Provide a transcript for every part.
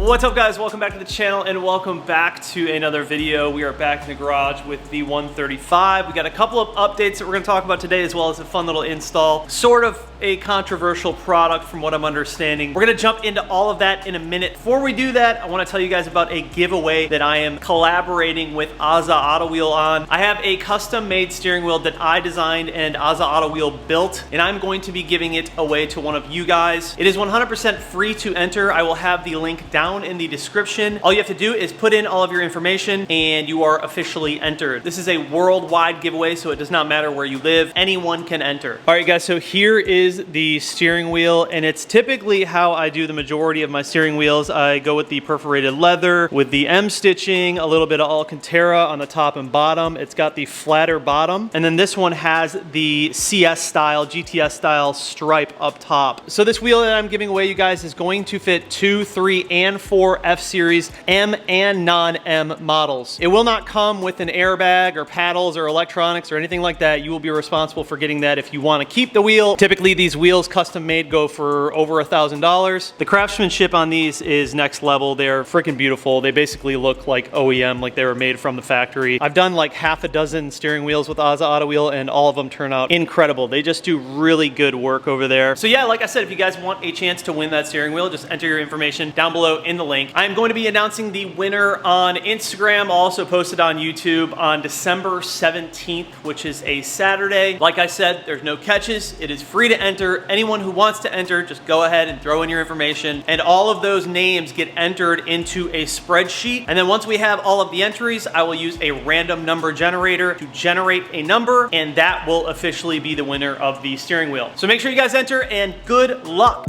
What's up guys, welcome back to the channel and welcome back to another video. We are back in the garage with the 135. We got a couple of updates that we're going to talk about today, as well as a fun little install. Sort of a controversial product from what I'm understanding. We're going to jump into all of that in a minute. Before we do that, I want to tell you guys about a giveaway that I am collaborating with Aza Auto Wheel on. I have a custom made steering wheel that I designed and Aza Auto Wheel built, and I'm going to be giving it away to one of you guys. It is 100% free to enter. I will have the link down in the description. All you have to do is put in all of your information and you are officially entered. This is a worldwide giveaway, so it does not matter where you live. Anyone can enter. All right guys, so here is the steering wheel, and it's typically how I do the majority of my steering wheels. I go with the perforated leather with the M stitching, a little bit of Alcantara on the top and bottom. It's got the flatter bottom, and then this one has the CS style, GTS style stripe up top. So this wheel that I'm giving away, you guys, is going to fit 2, 3, and 4 F-Series M and non-M models. It will not come with an airbag or paddles or electronics or anything like that. You will be responsible for getting that if you want to keep the wheel. Typically these wheels custom made go for over $1,000. The craftsmanship on these is next level. They're freaking beautiful. They basically look like OEM, like they were made from the factory. I've done like half a dozen steering wheels with Aza Auto Wheel and all of them turn out incredible. They just do really good work over there. So yeah, like I said, if you guys want a chance to win that steering wheel, just enter your information down below in the link. I'm going to be announcing the winner on Instagram. I'll also post it on YouTube on December 17th, which is a Saturday. Like I said, there's no catches. It is free to enter. Anyone who wants to enter, just go ahead and throw in your information, and all of those names get entered into a spreadsheet. And then once we have all of the entries, I will use a random number generator to generate a number, and that will officially be the winner of the steering wheel. So make sure you guys enter, and good luck.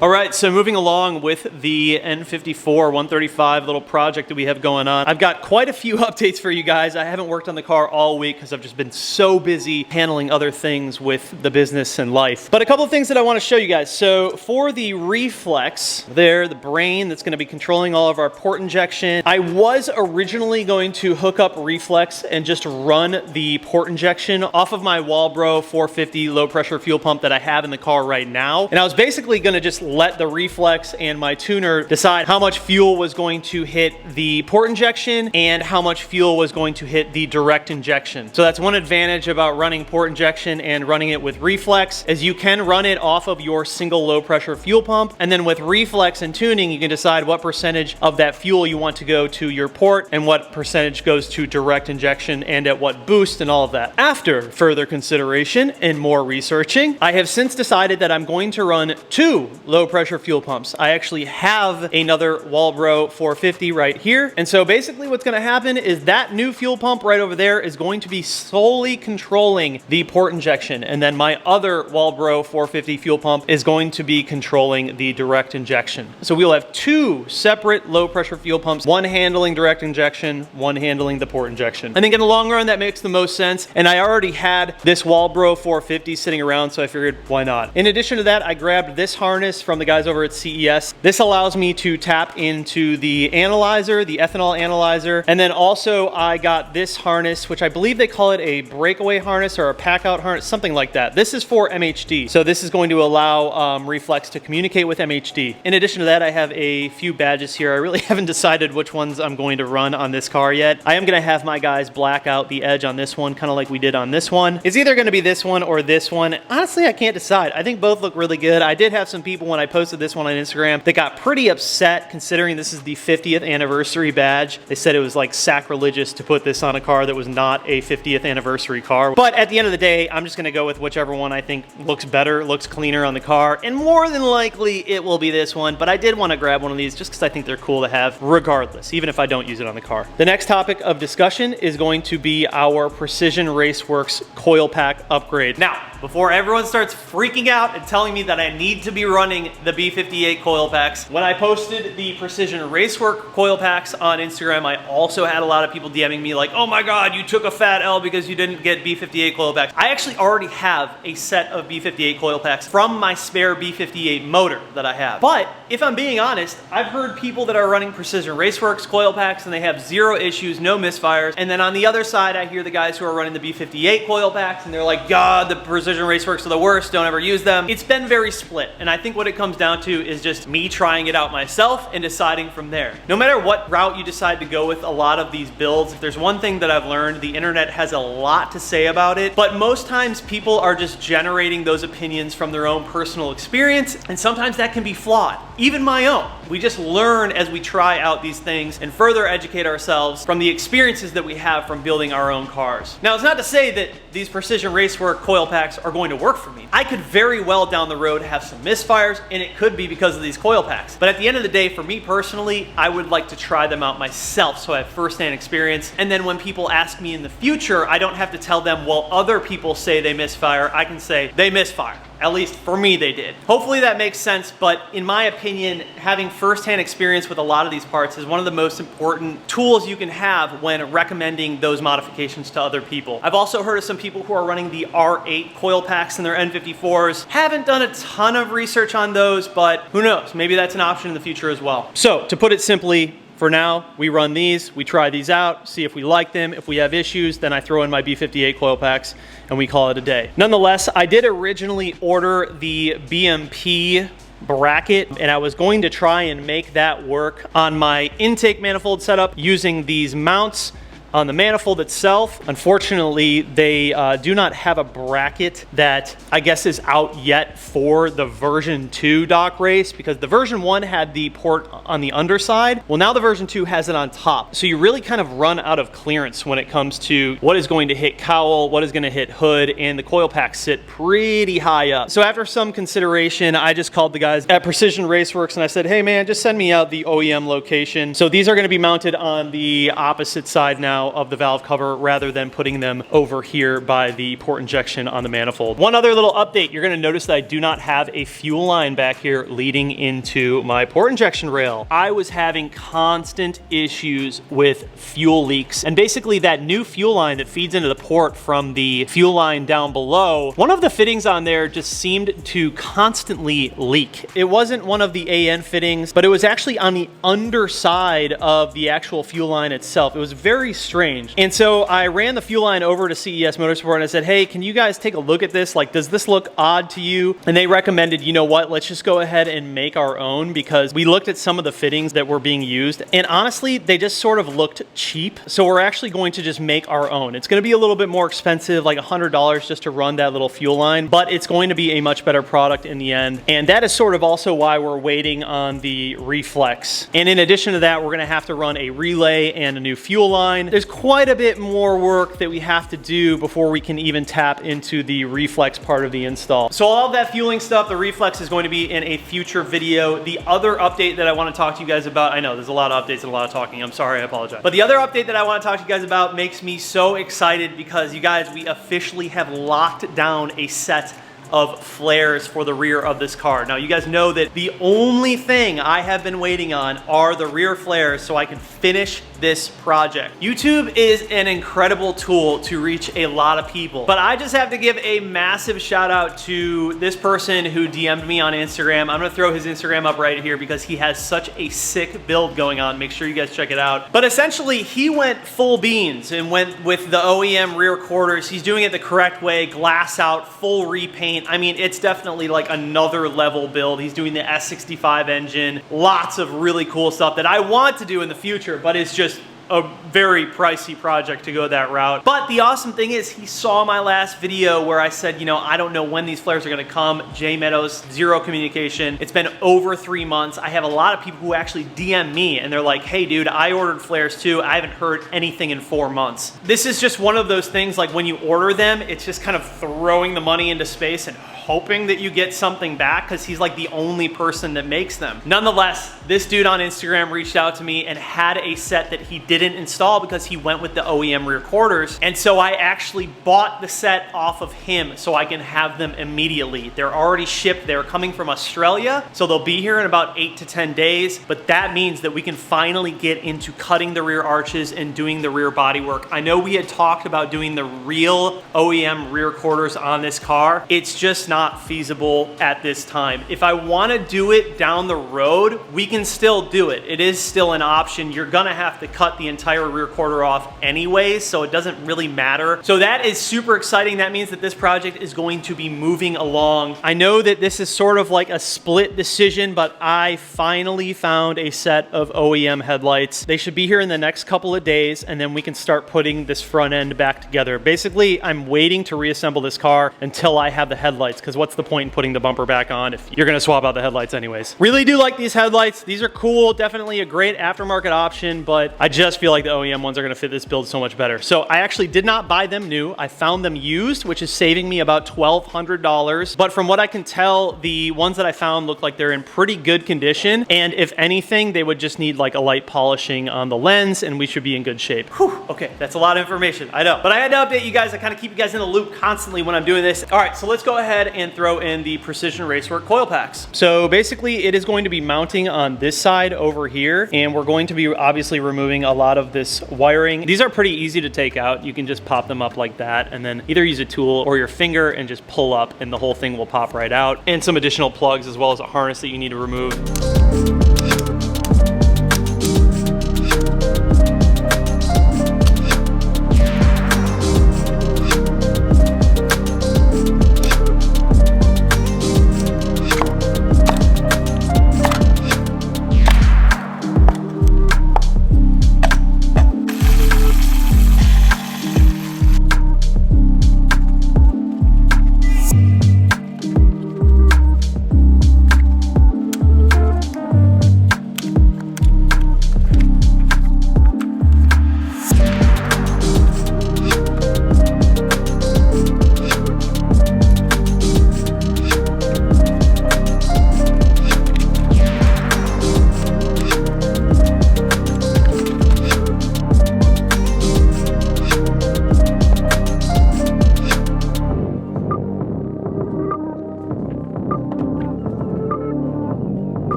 All right, so moving along with the N54 135 little project that we have going on, I've got quite a few updates for you guys. I haven't worked on the car all week because I've just been so busy handling other things with the business and life. But a couple of things that I want to show you guys. So for the reflex there, the brain that's going to be controlling all of our port injection, I was originally going to hook up reflex and just run the port injection off of my Walbro 450 low pressure fuel pump that I have in the car right now. And I was basically going to just let the reflex and my tuner decide how much fuel was going to hit the port injection and how much fuel was going to hit the direct injection. So that's one advantage about running port injection and running it with reflex, is you can run it off of your single low pressure fuel pump, and then with reflex and tuning you can decide what percentage of that fuel you want to go to your port and what percentage goes to direct injection and at what boost and all of that. After further consideration and more researching, I have since decided that I'm going to run 2 low pressure fuel pumps. I actually have another Walbro 450 right here. And so basically what's going to happen is that new fuel pump right over there is going to be solely controlling the port injection. And then my other Walbro 450 fuel pump is going to be controlling the direct injection. So we'll have 2 separate low pressure fuel pumps, one handling direct injection, one handling the port injection. I think in the long run that makes the most sense. And I already had this Walbro 450 sitting around, so I figured why not. In addition to that, I grabbed this harness from the guys over at CES. This allows me to tap into the analyzer, the ethanol analyzer, and then also I got this harness, which I believe they call it a breakaway harness or a pack out harness, something like that. This is for MHD, so this is going to allow Reflex to communicate with MHD. In addition to that, I have a few badges here. I really haven't decided which ones I'm going to run on this car yet. I am going to have my guys black out the edge on this one, kind of like we did on this one. It's either going to be this one or this one. Honestly, I can't decide. I think both look really good. I did have some people when I posted this one on Instagram that got pretty upset, considering this is the 50th anniversary badge. They said it was like sacrilegious to put this on a car that was not a 50th anniversary car. But at the end of the day, I'm just going to go with whichever one I think looks better, looks cleaner on the car, and more than likely it will be this one. But I did want to grab one of these just because I think they're cool to have regardless, even if I don't use it on the car. The next topic of discussion is going to be our Precision Raceworks coil pack upgrade. Now, before everyone starts freaking out and telling me that I need to be running the B58 coil packs, when I posted the Precision Racework coil packs on Instagram, I also had a lot of people DMing me like, oh my God, you took a fat L because you didn't get B58 coil packs. I actually already have a set of B58 coil packs from my spare B58 motor that I have. But if I'm being honest, I've heard people that are running Precision Raceworks coil packs and they have zero issues, no misfires. And then on the other side, I hear the guys who are running the B58 coil packs and they're like, God, the Precision Raceworks are the worst, don't ever use them. It's been very split. And I think what it comes down to is just me trying it out myself and deciding from there. No matter what route you decide to go with a lot of these builds, if there's one thing that I've learned, the internet has a lot to say about it, but most times people are just generating those opinions from their own personal experience, and sometimes that can be flawed, even my own. We just learn as we try out these things and further educate ourselves from the experiences that we have from building our own cars. Now, it's not to say that these Precision Racework coil packs are going to work for me. I could very well down the road have some misfires, and it could be because of these coil packs. But at the end of the day, for me personally, I would like to try them out myself so I have firsthand experience. And then when people ask me in the future, I don't have to tell them, well, other people say they misfire. I can say they misfire. At least for me, they did. Hopefully that makes sense, but in my opinion, having firsthand experience with a lot of these parts is one of the most important tools you can have when recommending those modifications to other people. I've also heard of some people who are running the R8 coil packs in their N54s. Haven't done a ton of research on those, but who knows? Maybe that's an option in the future as well. So to put it simply, for now, we run these, we try these out, see if we like them. If we have issues, then I throw in my B58 coil packs and we call it a day. Nonetheless, I did originally order the BMP bracket, and I was going to try and make that work on my intake manifold setup using these mounts on the manifold itself. Unfortunately, they do not have a bracket that I guess is out yet for the version 2 dock race, because the version 1 had the port on the underside. Well, now the version 2 has it on top. So you really kind of run out of clearance when it comes to what is going to hit cowl, what is going to hit hood, and the coil packs sit pretty high up. So after some consideration, I just called the guys at Precision Raceworks and I said, hey man, just send me out the OEM location. So these are going to be mounted on the opposite side now of the valve cover rather than putting them over here by the port injection on the manifold. One other little update, you're going to notice that I do not have a fuel line back here leading into my port injection rail. I was having constant issues with fuel leaks, and basically that new fuel line that feeds into the port from the fuel line down below, one of the fittings on there just seemed to constantly leak. It wasn't one of the AN fittings, but it was actually on the underside of the actual fuel line itself. It was very strange. And so I ran the fuel line over to CES Motorsport and I said, hey, can you guys take a look at this? Like, does this look odd to you? And they recommended, you know what, let's just go ahead and make our own, because we looked at some of the fittings that were being used and honestly, they just sort of looked cheap. So we're actually going to just make our own. It's going to be a little bit more expensive, like $100 just to run that little fuel line, but it's going to be a much better product in the end. And that is sort of also why we're waiting on the reflex. And in addition to that, we're going to have to run a relay and a new fuel line. There's quite a bit more work that we have to do before we can even tap into the reflex part of the install. So all of that fueling stuff, the reflex is going to be in a future video. The other update that I want to talk to you guys about, I know there's a lot of updates and a lot of talking, I'm sorry, I apologize. But the other update that I want to talk to you guys about makes me so excited because you guys, we officially have locked down a set of flares for the rear of this car. Now, you guys know that the only thing I have been waiting on are the rear flares so I can finish this project. YouTube is an incredible tool to reach a lot of people, but I just have to give a massive shout out to this person who DM'd me on Instagram. I'm gonna throw his Instagram up right here because he has such a sick build going on. Make sure you guys check it out. But essentially, he went full beans and went with the OEM rear quarters. He's doing it the correct way, glass out, full repaint. I mean, it's definitely like another level build. He's doing the S65 engine, lots of really cool stuff that I want to do in the future, but it's just a very pricey project to go that route. But the awesome thing is he saw my last video where I said, you know, I don't know when these flares are gonna come. Jay Meadows, zero communication. It's been over 3 months. I have a lot of people who actually DM me and they're like, hey dude, I ordered flares too. I haven't heard anything in 4 months. This is just one of those things, like when you order them, it's just kind of throwing the money into space and hoping that you get something back because he's like the only person that makes them. Nonetheless, this dude on Instagram reached out to me and had a set that he didn't install because he went with the OEM rear quarters. And so I actually bought the set off of him so I can have them immediately. They're already shipped. They're coming from Australia, so they'll be here in about 8 to 10 days. But that means that we can finally get into cutting the rear arches and doing the rear bodywork. I know we had talked about doing the real OEM rear quarters on this car. It's just not feasible at this time. If I want to do it down the road, we can still do it. It is still an option. You're gonna have to cut the entire rear quarter off anyways, so it doesn't really matter. So that is super exciting. That means that this project is going to be moving along. I know that this is sort of like a split decision, but I finally found a set of OEM headlights. They should be here in the next couple of days, and then we can start putting this front end back together. Basically, I'm waiting to reassemble this car until I have the headlights, because what's the point in putting the bumper back on if you're gonna swap out the headlights anyways? Really do like these headlights. These are cool, definitely a great aftermarket option, but I just feel like the OEM ones are gonna fit this build so much better. So I actually did not buy them new. I found them used, which is saving me about $1,200. But from what I can tell, the ones that I found look like they're in pretty good condition. And if anything, they would just need like a light polishing on the lens and we should be in good shape. Whew, okay, that's a lot of information, I know. But I had to update you guys. I kind of keep you guys in the loop constantly when I'm doing this. All right, so let's go ahead and throw in the Precision Racework coil packs. So basically it is going to be mounting on this side over here, and we're going to be obviously removing a lot of this wiring. These are pretty easy to take out. You can just pop them up like that and then either use a tool or your finger and just pull up and the whole thing will pop right out. And some additional plugs as well as a harness that you need to remove.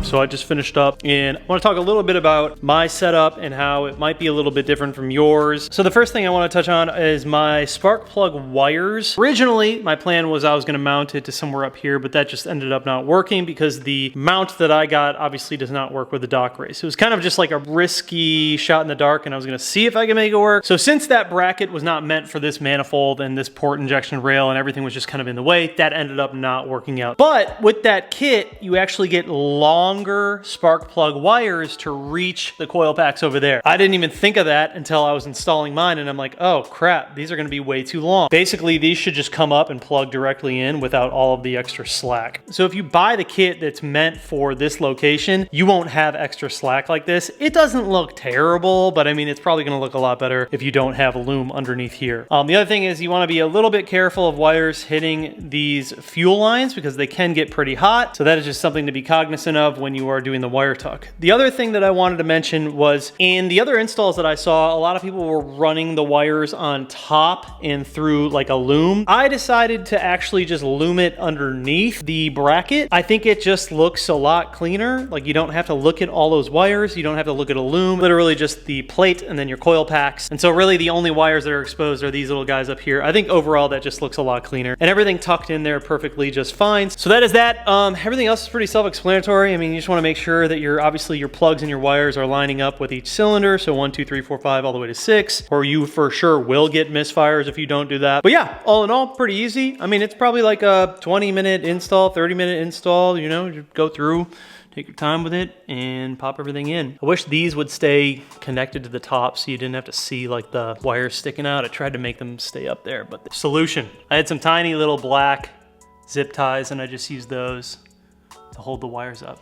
So I just finished up and I want to talk a little bit about my setup and how it might be a little bit different from yours. So the first thing I want to touch on is my spark plug wires. Originally, my plan was I was going to mount it to somewhere up here, but that just ended up not working because the mount that I got obviously does not work with the dock race. It was kind of just like a risky shot in the dark and I was going to see if I could make it work. So since that bracket was not meant for this manifold and this port injection rail and everything was just kind of in the way, that ended up not working out. But with that kit, you actually get longer spark plug wires to reach the coil packs over there. I didn't even think of that until I was installing mine and I'm like, oh crap, these are going to be way too long. Basically, these should just come up and plug directly in without all of the extra slack. So if you buy the kit that's meant for this location, you won't have extra slack like this. It doesn't look terrible, but I mean, it's probably going to look a lot better if you don't have a loom underneath here. The other thing is you want to be a little bit careful of wires hitting these fuel lines because they can get pretty hot. So that is just something to be cognizant of when you are doing the wire tuck. The other thing that I wanted to mention was in the other installs that I saw, a lot of people were running the wires on top and through like a loom. I decided to actually just loom it underneath the bracket. I think it just looks a lot cleaner. Like you don't have to look at all those wires. You don't have to look at a loom, literally just the plate and then your coil packs. And so really the only wires that are exposed are these little guys up here. I think overall that just looks a lot cleaner and everything tucked in there perfectly just fine. So that is that. Everything else is pretty self-explanatory. I mean, you just want to make sure that obviously your plugs and your wires are lining up with each cylinder. So 1, 2, 3, 4, 5, all the way to 6, or you for sure will get misfires if you don't do that. But yeah, all in all, pretty easy. I mean, it's probably like a 20-minute install, 30-minute install, you know, you go through, Take your time with it and pop everything in. I wish these would stay connected to the top so you didn't have to see like the wires sticking out. I tried to make them stay up there, but the solution. I had some tiny little black zip ties and I just used those to hold the wires up.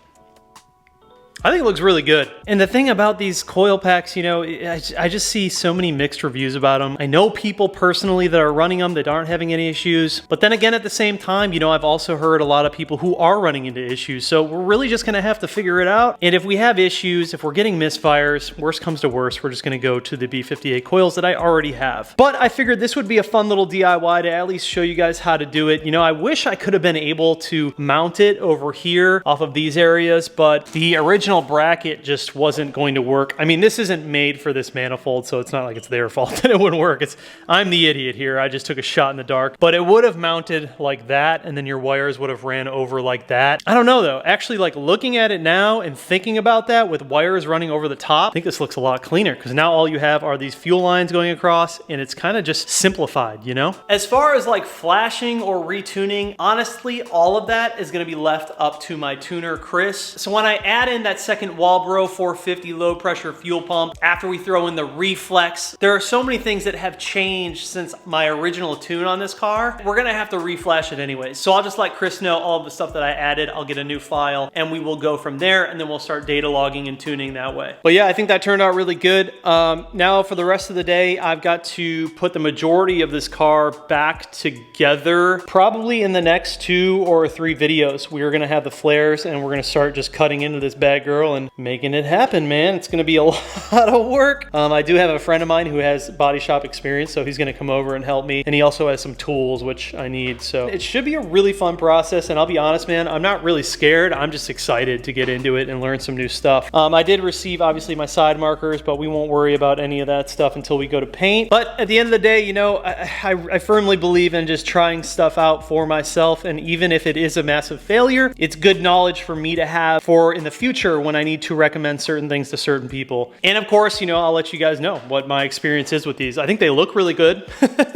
I think it looks really good. And the thing about these coil packs, you know, I just see so many mixed reviews about them. I know people personally that are running them that aren't having any issues. But then again, at the same time, you know, I've also heard a lot of people who are running into issues. So we're really just gonna have to figure it out. And if we have issues, if we're getting misfires, worst comes to worst, we're just gonna go to the B58 coils that I already have. But I figured this would be a fun little DIY to at least show you guys how to do it. You know, I wish I could have been able to mount it over here off of these areas, but the original bracket just wasn't going to work. I mean, this isn't made for this manifold, so it's not like it's their fault that it wouldn't work. I'm the idiot here. I just took a shot in the dark. But it would have mounted like that, and then your wires would have ran over like that. I don't know though. Actually, like looking at it now and thinking about that with wires running over the top, I think this looks a lot cleaner because now all you have are these fuel lines going across, and it's kind of just simplified, you know? As far as like flashing or retuning, honestly, all of that is going to be left up to my tuner, Chris. So when I add in that second Walbro 450 low pressure fuel pump, after we throw in the reflex, there are so many things that have changed since my original tune on this car. We're gonna have to reflash it anyways. So I'll just let Chris know all of the stuff that I added. I'll get a new file and we will go from there, and then we'll start data logging and tuning that way. But yeah, I think that turned out really good. Now for the rest of the day, I've got to put the majority of this car back together. Probably in the next 2 or 3 videos, we're gonna have the flares and we're gonna start just cutting into this bad girl and making it happen, man. It's gonna be a lot of work. I do have a friend of mine who has body shop experience, so he's gonna come over and help me. And he also has some tools, which I need. So it should be a really fun process. And I'll be honest, man, I'm not really scared. I'm just excited to get into it and learn some new stuff. I did receive, obviously, my side markers, but we won't worry about any of that stuff until we go to paint. But at the end of the day, you know, I firmly believe in just trying stuff out for myself. And even if it is a massive failure, it's good knowledge for me to have for in the future when I need to recommend certain things to certain people. And of course, you know, I'll let you guys know what my experience is with these. I think they look really good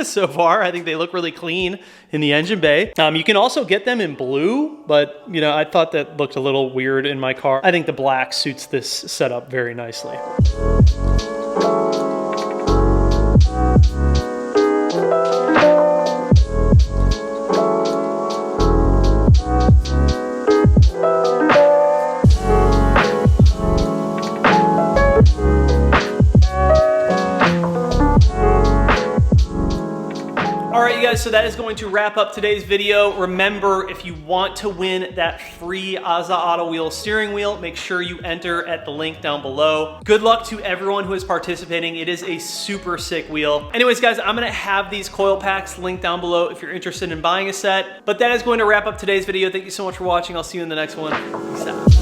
so far. I think they look really clean in the engine bay. You can also get them in blue, but you know, I thought that looked a little weird in my car. I think the black suits this setup very nicely. So that is going to wrap up today's video. Remember, if you want to win that free AZA Auto Wheel steering wheel, make sure you enter at the link down below. Good luck to everyone who is participating. It is a super sick wheel. Anyways, guys, I'm gonna have these coil packs linked down below if you're interested in buying a set. But that is going to wrap up today's video. Thank you so much for watching. I'll see you in the next one. Peace out.